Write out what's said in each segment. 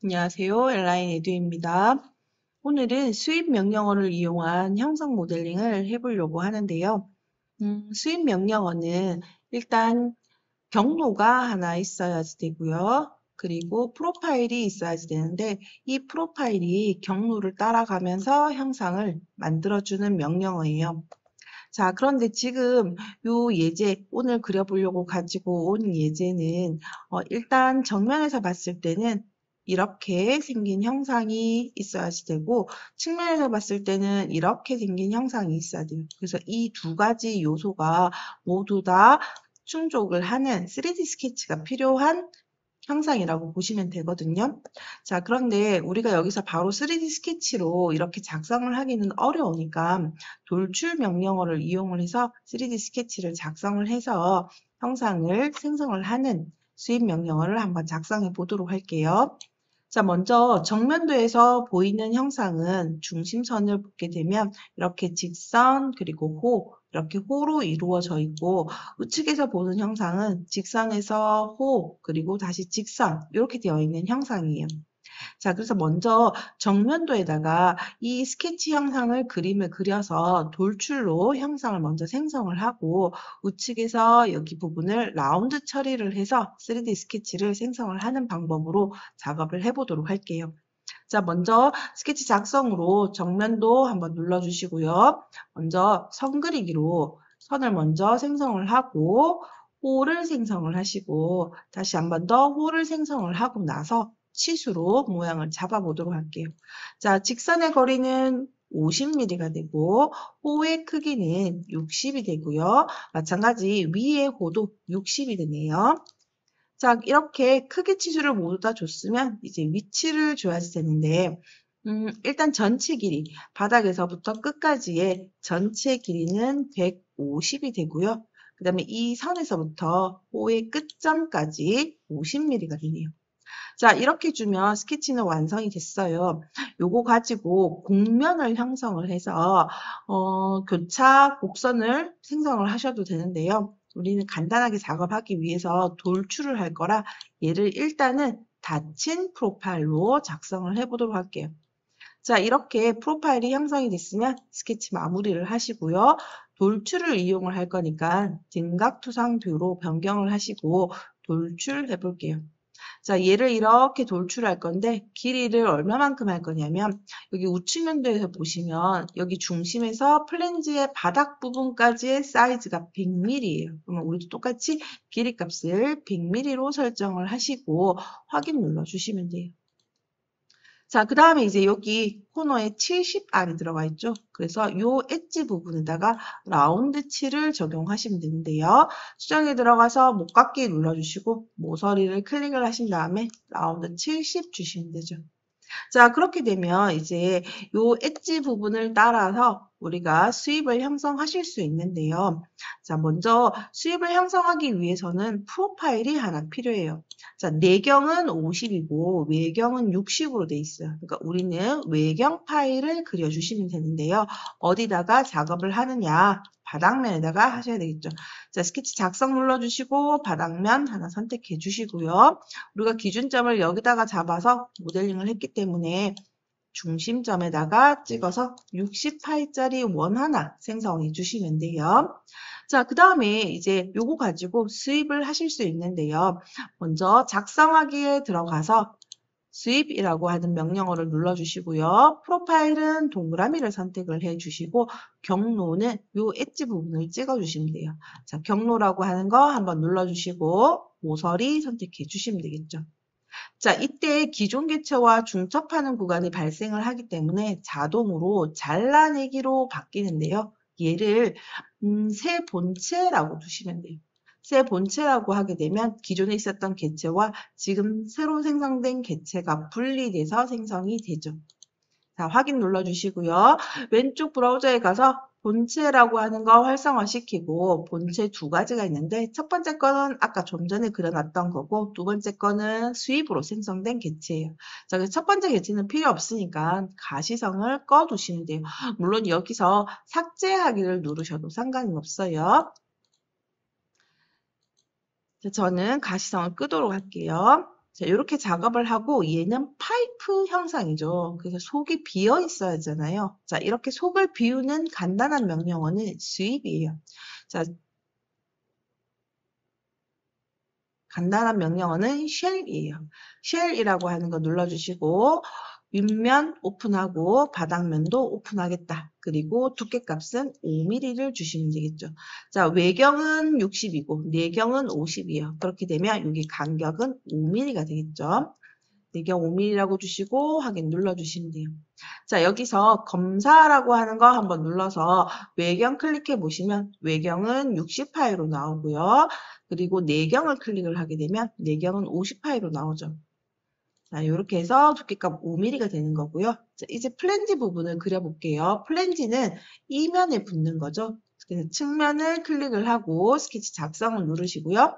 안녕하세요. 엘라인 에듀입니다. 오늘은 수입 명령어를 이용한 형상 모델링을 해보려고 하는데요. 수입 명령어는 일단 경로가 하나 있어야지 되고요. 그리고 프로파일이 있어야지 되는데 이 프로파일이 경로를 따라가면서 형상을 만들어주는 명령어예요. 자, 그런데 지금 요 예제, 오늘 그려보려고 가지고 온 예제는 일단 정면에서 봤을 때는 이렇게 생긴 형상이 있어야지 되고 측면에서 봤을 때는 이렇게 생긴 형상이 있어야 돼요. 그래서 이 두 가지 요소가 모두 다 충족을 하는 3D 스케치가 필요한 형상이라고 보시면 되거든요. 자, 그런데 우리가 여기서 바로 3D 스케치로 이렇게 작성을 하기는 어려우니까 돌출 명령어를 이용을 해서 3D 스케치를 작성을 해서 형상을 생성을 하는 수입 명령어를 한번 작성해 보도록 할게요. 자, 먼저 정면도에서 보이는 형상은 중심선을 보게 되면 이렇게 직선 그리고 호 이렇게 호로 이루어져 있고 우측에서 보는 형상은 직선에서 호 그리고 다시 직선 이렇게 되어 있는 형상이에요. 자, 그래서 먼저 정면도에다가 이 스케치 형상을 그림을 그려서 돌출로 형상을 먼저 생성을 하고 우측에서 여기 부분을 라운드 처리를 해서 3D 스케치를 생성을 하는 방법으로 작업을 해보도록 할게요. 자, 먼저 스케치 작성으로 정면도 한번 눌러주시고요. 먼저 선 그리기로 선을 먼저 생성을 하고 호를 생성을 하시고 다시 한 번 더 호를 생성을 하고 나서 치수로 모양을 잡아보도록 할게요. 자, 직선의 거리는 50mm가 되고 호의 크기는 60이 되고요. 마찬가지 위의 호도 60이 되네요. 자, 이렇게 크기 치수를 모두 다 줬으면 이제 위치를 줘야지 되는데 일단 전체 길이, 바닥에서부터 끝까지의 전체 길이는 150이 되고요. 그 다음에 이 선에서부터 호의 끝점까지 50mm가 되네요. 자, 이렇게 주면 스케치는 완성이 됐어요. 요거 가지고 곡면을 형성을 해서 교차 곡선을 생성을 하셔도 되는데요. 우리는 간단하게 작업하기 위해서 돌출을 할 거라 얘를 일단은 닫힌 프로파일로 작성을 해보도록 할게요. 자, 이렇게 프로파일이 형성이 됐으면 스케치 마무리를 하시고요. 돌출을 이용을 할 거니까 등각투상뷰로 변경을 하시고 돌출해 볼게요. 자, 얘를 이렇게 돌출할 건데 길이를 얼마만큼 할 거냐면 여기 우측면도에서 보시면 여기 중심에서 플랜지의 바닥 부분까지의 사이즈가 100mm예요. 그러면 우리도 똑같이 길이 값을 100mm로 설정을 하시고 확인 눌러주시면 돼요. 자, 그 다음에 이제 여기 코너에 70R이 들어가 있죠. 그래서 요 엣지 부분에다가 라운드 칠을 적용하시면 되는데요. 수정에 들어가서 목깎이 눌러주시고 모서리를 클릭을 하신 다음에 라운드 70 주시면 되죠. 자, 그렇게 되면 이제 요 엣지 부분을 따라서 우리가 수입을 형성하실 수 있는데요. 자, 먼저 수입을 형성하기 위해서는 프로파일이 하나 필요해요. 자, 내경은 50이고 외경은 60으로 돼 있어요. 그러니까 우리는 외경 파일을 그려주시면 되는데요. 어디다가 작업을 하느냐? 바닥면에다가 하셔야 되겠죠. 자, 스케치 작성 눌러주시고 바닥면 하나 선택해 주시고요. 우리가 기준점을 여기다가 잡아서 모델링을 했기 때문에 중심점에다가 찍어서 60파이짜리 원 하나 생성해 주시면 돼요. 자, 그 다음에 이제 요거 가지고 수입을 하실 수 있는데요. 먼저 작성하기에 들어가서 수입이라고 하는 명령어를 눌러주시고요. 프로파일은 동그라미를 선택을 해주시고 경로는 요 엣지 부분을 찍어주시면 돼요. 자, 경로라고 하는 거 한번 눌러주시고 모서리 선택해 주시면 되겠죠. 자, 이때 기존 개체와 중첩하는 구간이 발생을 하기 때문에 자동으로 잘라내기로 바뀌는데요. 얘를 새 본체라고 두시면 돼요. 새 본체라고 하게 되면 기존에 있었던 개체와 지금 새로 생성된 개체가 분리돼서 생성이 되죠. 자, 확인 눌러주시고요. 왼쪽 브라우저에 가서 본체라고 하는 거 활성화시키고 본체 두 가지가 있는데 첫 번째 거는 아까 좀 전에 그려놨던 거고 두 번째 거는 수입으로 생성된 개체예요. 자, 그래서 첫 번째 개체는 필요 없으니까 가시성을 꺼두시면 돼요. 물론 여기서 삭제하기를 누르셔도 상관은 없어요. 자, 저는 가시성을 끄도록 할게요. 자, 이렇게 작업을 하고 얘는 파이프 형상이죠. 그래서 속이 비어 있어야 하잖아요. 자, 이렇게 속을 비우는 간단한 명령어는 sweep이에요. 자, 간단한 명령어는 shell이에요. shell이라고 하는 거 눌러주시고 윗면 오픈하고 바닥면도 오픈하겠다. 그리고 두께값은 5mm를 주시면 되겠죠. 자, 외경은 60이고 내경은 50이에요. 그렇게 되면 여기 간격은 5mm가 되겠죠. 내경 5mm라고 주시고 확인 눌러주시면 돼요. 자, 여기서 검사라고 하는 거 한번 눌러서 외경 클릭해 보시면 외경은 60파이로 나오고요. 그리고 내경을 클릭을 하게 되면 내경은 50파이로 나오죠. 자, 이렇게 해서 두께값 5mm가 되는 거고요. 자, 이제 플랜지 부분을 그려볼게요. 플랜지는 이면에 붙는 거죠. 그래서 측면을 클릭을 하고 스케치 작성을 누르시고요.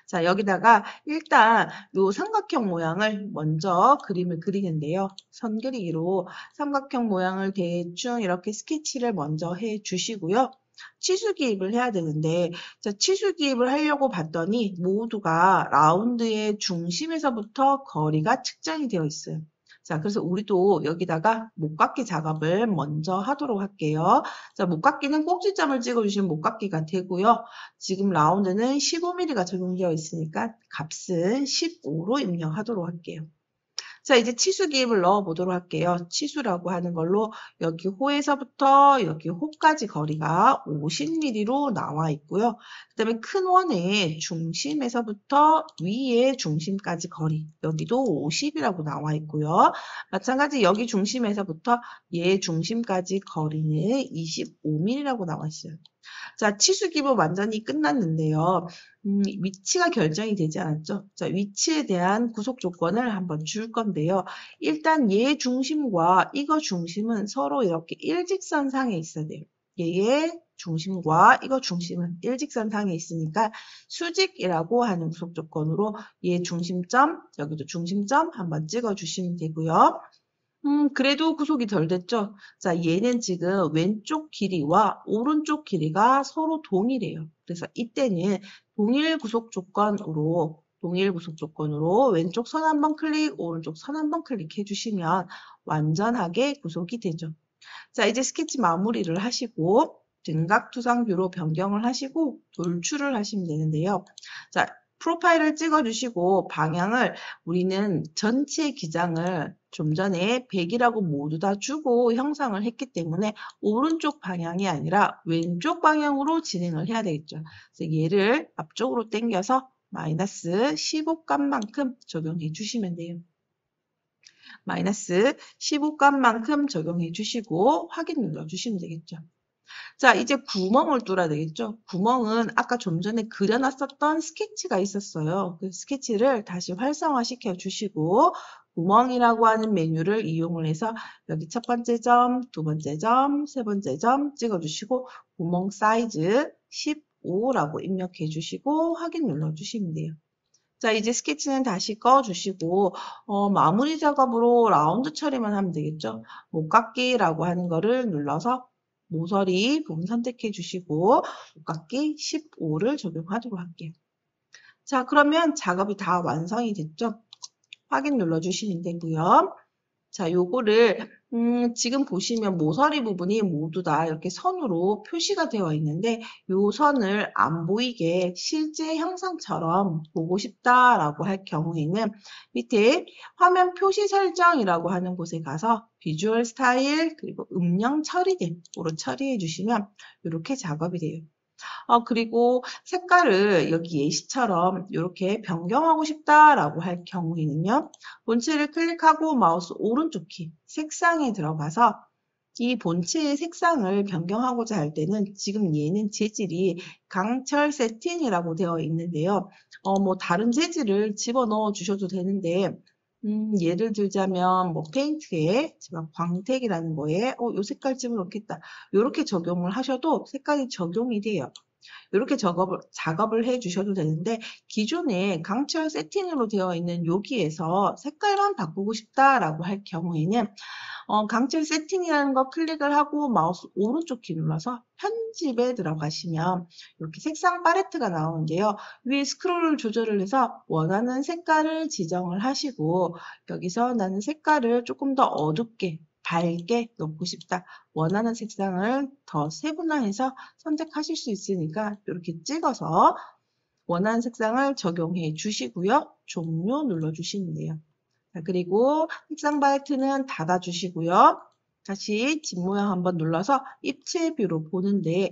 자, 여기다가 일단 요 삼각형 모양을 먼저 그림을 그리는데요. 선 그리기로 삼각형 모양을 대충 이렇게 스케치를 먼저 해 주시고요. 치수 기입을 해야 되는데, 자, 치수 기입을 하려고 봤더니 모두가 라운드의 중심에서부터 거리가 측정이 되어 있어요. 자, 그래서 우리도 여기다가 목깎이 작업을 먼저 하도록 할게요. 자, 목깎이는 꼭지점을 찍어주시면 목깎이가 되고요. 지금 라운드는 15mm가 적용되어 있으니까 값은 15로 입력하도록 할게요. 자, 이제 치수 기입을 넣어 보도록 할게요. 치수라고 하는 걸로 여기 호에서부터 여기 호까지 거리가 50mm로 나와 있고요. 그 다음에 큰 원의 중심에서부터 위의 중심까지 거리, 여기도 50이라고 나와 있고요. 마찬가지 여기 중심에서부터 얘 중심까지 거리는 25mm라고 나와 있어요. 자, 치수 기입은 완전히 끝났는데요. 위치가 결정이 되지 않았죠. 자, 위치에 대한 구속 조건을 한번 줄 건데요. 일단 얘 중심과 이거 중심은 서로 이렇게 일직선상에 있어야 돼요. 얘의 중심과 이거 중심은 일직선상에 있으니까 수직이라고 하는 구속 조건으로 얘 중심점, 여기도 중심점 한번 찍어주시면 되고요. 그래도 구속이 덜 됐죠? 자, 얘는 지금 왼쪽 길이와 오른쪽 길이가 서로 동일해요. 그래서 이때는 동일 구속 조건으로 왼쪽 선 한번 클릭, 오른쪽 선 한번 클릭해 주시면 완전하게 구속이 되죠. 자, 이제 스케치 마무리를 하시고 등각 투상뷰로 변경을 하시고 돌출을 하시면 되는데요. 자, 프로파일을 찍어주시고 방향을 우리는 전체 기장을 좀 전에 100이라고 모두 다 주고 형상을 했기 때문에 오른쪽 방향이 아니라 왼쪽 방향으로 진행을 해야 되겠죠. 그래서 얘를 앞쪽으로 당겨서 마이너스 15값만큼 적용해 주시면 돼요. 마이너스 15값만큼 적용해 주시고 확인 눌러주시면 되겠죠. 자, 이제 구멍을 뚫어야 되겠죠. 구멍은 아까 좀 전에 그려놨었던 스케치가 있었어요. 그 스케치를 다시 활성화시켜 주시고 구멍이라고 하는 메뉴를 이용을 해서 여기 첫 번째 점, 두 번째 점, 세 번째 점 찍어주시고 구멍 사이즈 15라고 입력해 주시고 확인 눌러주시면 돼요. 자, 이제 스케치는 다시 꺼주시고 마무리 작업으로 라운드 처리만 하면 되겠죠. 목깎기라고 하는 거를 눌러서 모서리 부분 선택해 주시고 목깎기 15를 적용하도록 할게요. 자, 그러면 작업이 다 완성이 됐죠? 확인 눌러주시면 되고요. 자, 요거를 지금 보시면 모서리 부분이 모두 다 이렇게 선으로 표시가 되어 있는데 요 선을 안 보이게 실제 형상처럼 보고 싶다라고 할 경우에는 밑에 화면 표시 설정이라고 하는 곳에 가서 비주얼 스타일 그리고 음영 처리됨으로 처리해 주시면 이렇게 작업이 돼요. 그리고 색깔을 여기 예시처럼 이렇게 변경하고 싶다라고 할 경우에는요. 본체를 클릭하고 마우스 오른쪽 키 색상에 들어가서 이 본체의 색상을 변경하고자 할 때는 지금 얘는 재질이 강철 세틴이라고 되어 있는데요. 뭐 다른 재질을 집어넣어 주셔도 되는데 예를 들자면 뭐 페인트에 제가 광택이라는 거에 요 색깔 집어넣겠다. 이렇게 적용을 하셔도 색깔이 적용이 돼요. 이렇게 작업을 해 주셔도 되는데 기존에 강철 세팅으로 되어 있는 여기에서 색깔만 바꾸고 싶다라고 할 경우에는 강철 세팅이라는 거 클릭을 하고 마우스 오른쪽 키 눌러서 편집에 들어가시면 이렇게 색상 팔레트가 나오는데요. 위에 스크롤을 조절을 해서 원하는 색깔을 지정을 하시고 여기서 나는 색깔을 조금 더 어둡게 밝게 넣고 싶다. 원하는 색상을 더 세분화해서 선택하실 수 있으니까 이렇게 찍어서 원하는 색상을 적용해 주시고요. 종료 눌러주시면 돼요. 자, 그리고 색상 팔레트는 닫아주시고요. 다시 집 모양 한번 눌러서 입체 뷰로 보는데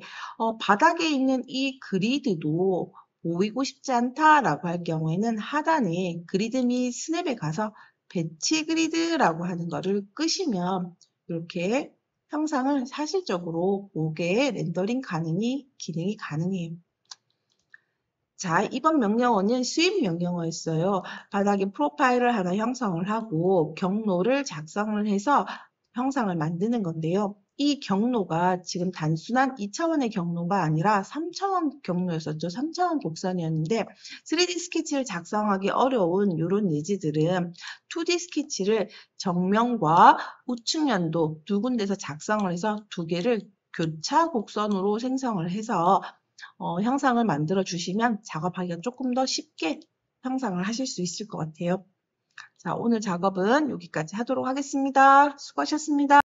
바닥에 있는 이 그리드도 보이고 싶지 않다라고 할 경우에는 하단에 그리드 및 스냅에 가서 배치 그리드라고 하는 거를 끄시면 이렇게 형상을 사실적으로 보게 렌더링 기능이 가능해요. 자, 이번 명령어는 수입 명령어였어요. 바닥에 프로파일을 하나 형성을 하고 경로를 작성을 해서 형상을 만드는 건데요. 이 경로가 지금 단순한 2차원의 경로가 아니라 3차원 경로였었죠. 3차원 곡선이었는데 3D 스케치를 작성하기 어려운 이런 예지들은 2D 스케치를 정면과 우측면도 두 군데서 작성을 해서 두 개를 교차 곡선으로 생성을 해서 형상을 만들어 주시면 작업하기가 조금 더 쉽게 형상을 하실 수 있을 것 같아요. 자, 오늘 작업은 여기까지 하도록 하겠습니다. 수고하셨습니다.